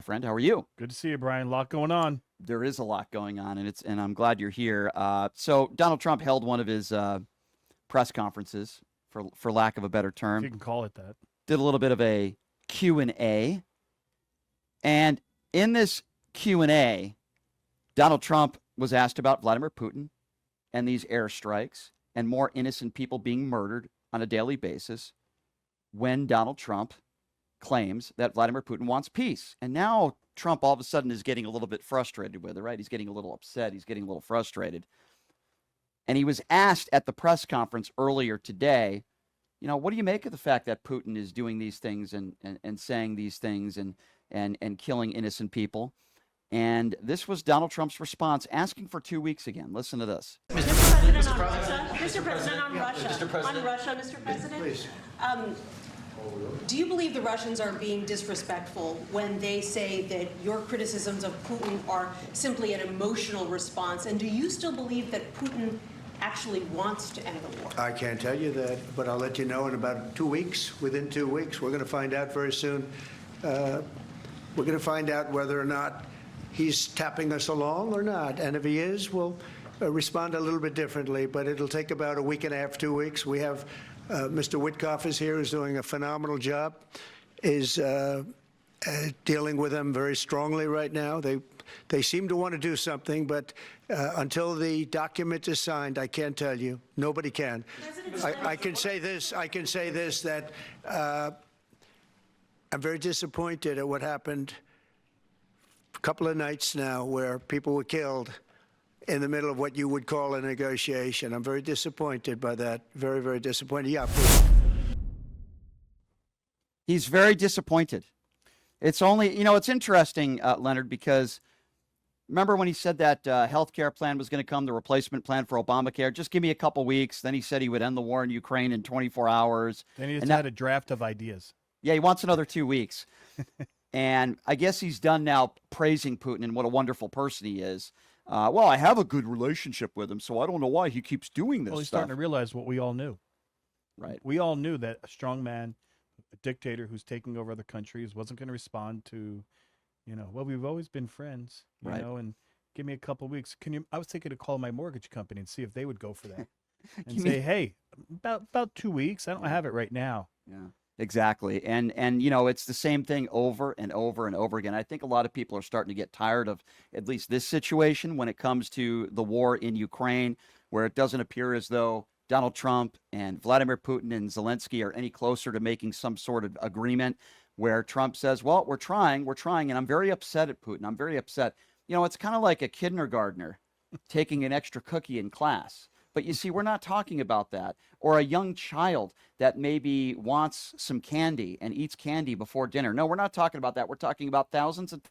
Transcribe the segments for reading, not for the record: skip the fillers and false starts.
friend. How are you? Good to see you, Brian. A lot going on. There is a lot going on, and I'm glad you're here. So Donald Trump held one of his press conferences, for lack of a better If you term. can call it that. Did a little bit of a Q&A, and in this Q&A, Donald Trump was asked about Vladimir Putin and these airstrikes and more innocent people being murdered on a daily basis when Donald Trump claims that Vladimir Putin wants peace. And now Trump all of a sudden is getting a little bit frustrated with it, right? He's getting a little upset. He's getting a little frustrated. And he was asked at the press conference earlier today, what do you make of the fact that Putin is doing these things and saying these things and killing innocent people? And this was Donald Trump's response, asking for 2 weeks again. Listen to this. Mr. President, on Russia, Mr. President. Please. Do you believe the Russians are being disrespectful when they say that your criticisms of Putin are simply an emotional response? And do you still believe that Putin actually wants to end the war? I can't tell you that, but I'll let you know in about 2 weeks. Within 2 weeks, we're going to find out very soon. We're going to find out whether or not he's tapping us along or not. And if he is, we'll respond a little bit differently. But it'll take about a week and a half, 2 weeks. We have Mr. Witkoff is here, who's doing a phenomenal job, is dealing with them very strongly right now. They seem to want to do something, but until the document is signed, I can't tell you. Nobody can. I can say this. I can say this, that I'm very disappointed at what happened a couple of nights now where people were killed in the middle of what you would call a negotiation. I'm very disappointed by that. Very, very disappointed. Yeah, please. He's very disappointed. It's only, it's interesting, Leonard, because remember when he said that health care plan was going to come, the replacement plan for Obamacare? Just give me a couple weeks. Then he said he would end the war in Ukraine in 24 hours. Then he just had a draft of ideas. Yeah, he wants another 2 weeks. And I guess he's done now praising Putin and what a wonderful person he is. Well, I have a good relationship with him, so I don't know why he keeps doing this Well, he's stuff. starting to realize what we all knew. Right. We all knew that a strong man, a dictator who's taking over other countries, wasn't going to respond to, well, we've always been friends, Right. and give me a couple of weeks. I was thinking to call my mortgage company and see if they would go for that and You say, mean- hey, about 2 weeks. I don't have it right now. Yeah, exactly. And it's the same thing over and over and over again. I think a lot of people are starting to get tired of at least this situation when it comes to the war in Ukraine, where it doesn't appear as though Donald Trump and Vladimir Putin and Zelensky are any closer to making some sort of agreement, where Trump says, well, we're trying, and I'm very upset at Putin. I'm very upset. It's kind of like a kindergartner taking an extra cookie in class. But you see, we're not talking about that. Or a young child that maybe wants some candy and eats candy before dinner. No, we're not talking about that. We're talking about thousands and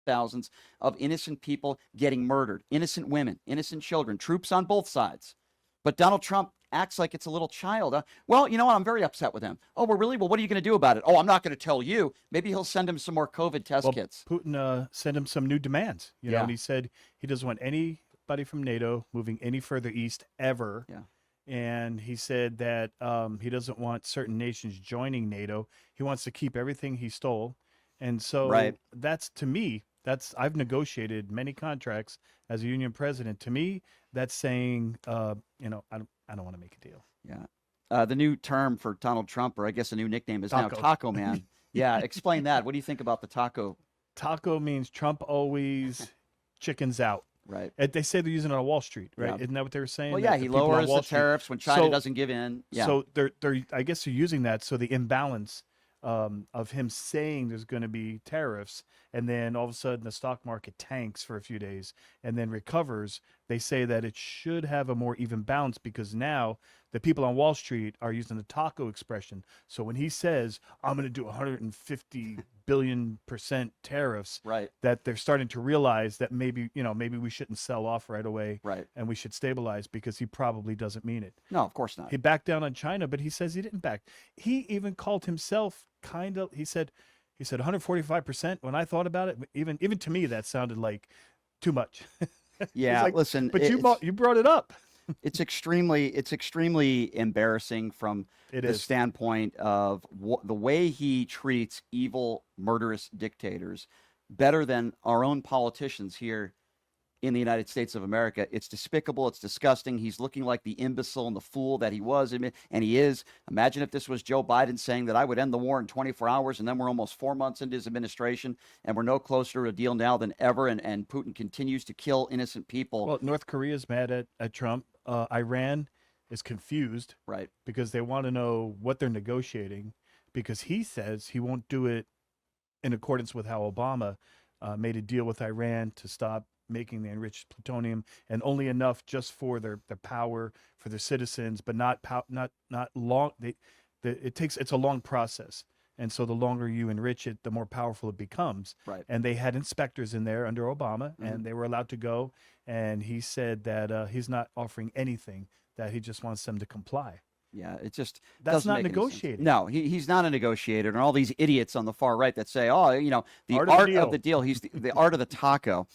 thousands of innocent people getting murdered, innocent women, innocent children, troops on both sides. But Donald Trump acts like it's a little child. Well, you know what? I'm very upset with him. Oh, well, really? Well, what are you going to do about it? Oh, I'm not going to tell you. Maybe he'll send him some more COVID test kits. Putin sent him some new demands, Yeah. and he said he doesn't want anybody from NATO moving any further east ever. Yeah. And he said that he doesn't want certain nations joining NATO. He wants to keep everything he stole. And so Right. that's, to me, I've negotiated many contracts as a union president. To me, that's saying, I don't want to make a deal. Yeah. The new term for Donald Trump, or I guess a new nickname, is now Taco. Taco Man. Yeah. Explain that. What do you think about the taco? Taco means Trump always chickens out. Right. They say they're using it on Wall Street, right? Yeah. Isn't that what they were saying? Well, That yeah, the he people on lowers Wall the Street- tariffs when China So- doesn't give in. Yeah. So I guess they're using that. So the imbalance of him saying there's going to be tariffs, and then all of a sudden the stock market tanks for a few days and then recovers. They say that it should have a more even balance because now the people on Wall Street are using the taco expression. So when he says, I'm going to do 150 billion% tariffs, Right. that they're starting to realize that maybe we shouldn't sell off right away. Right. And we should stabilize because he probably doesn't mean it. No, of course not. He backed down on China, but he says he didn't back. He even called himself he said 145%. When I thought about it, even to me, that sounded like too much. Yeah. like, Listen, But you brought it up. it's extremely embarrassing from It the is. standpoint of the way he treats evil, murderous dictators. better than our own politicians here in the United States of America. It's despicable. It's disgusting. He's looking like the imbecile and the fool that he was, and he is. Imagine if this was Joe Biden saying that I would end the war in 24 hours, and then we're almost 4 months into his administration, and we're no closer to a deal now than ever, and Putin continues to kill innocent people. Well, North Korea's mad at Trump. Iran is confused Right. because they want to know what they're negotiating, because he says he won't do it in accordance with how Obama made a deal with Iran to stop making the enriched plutonium, and only enough just for their power, for their citizens, but not long. It's a long process, and so the longer you enrich it, the more powerful it becomes. Right. And they had inspectors in there under Obama, and they were allowed to go. And he said that he's not offering anything; that he just wants them to comply. Yeah, it just That's doesn't not make any sense. negotiating. No, he's not a negotiator. And all these idiots on the far right that say, oh, the Art art of the of the deal, he's the art of the taco.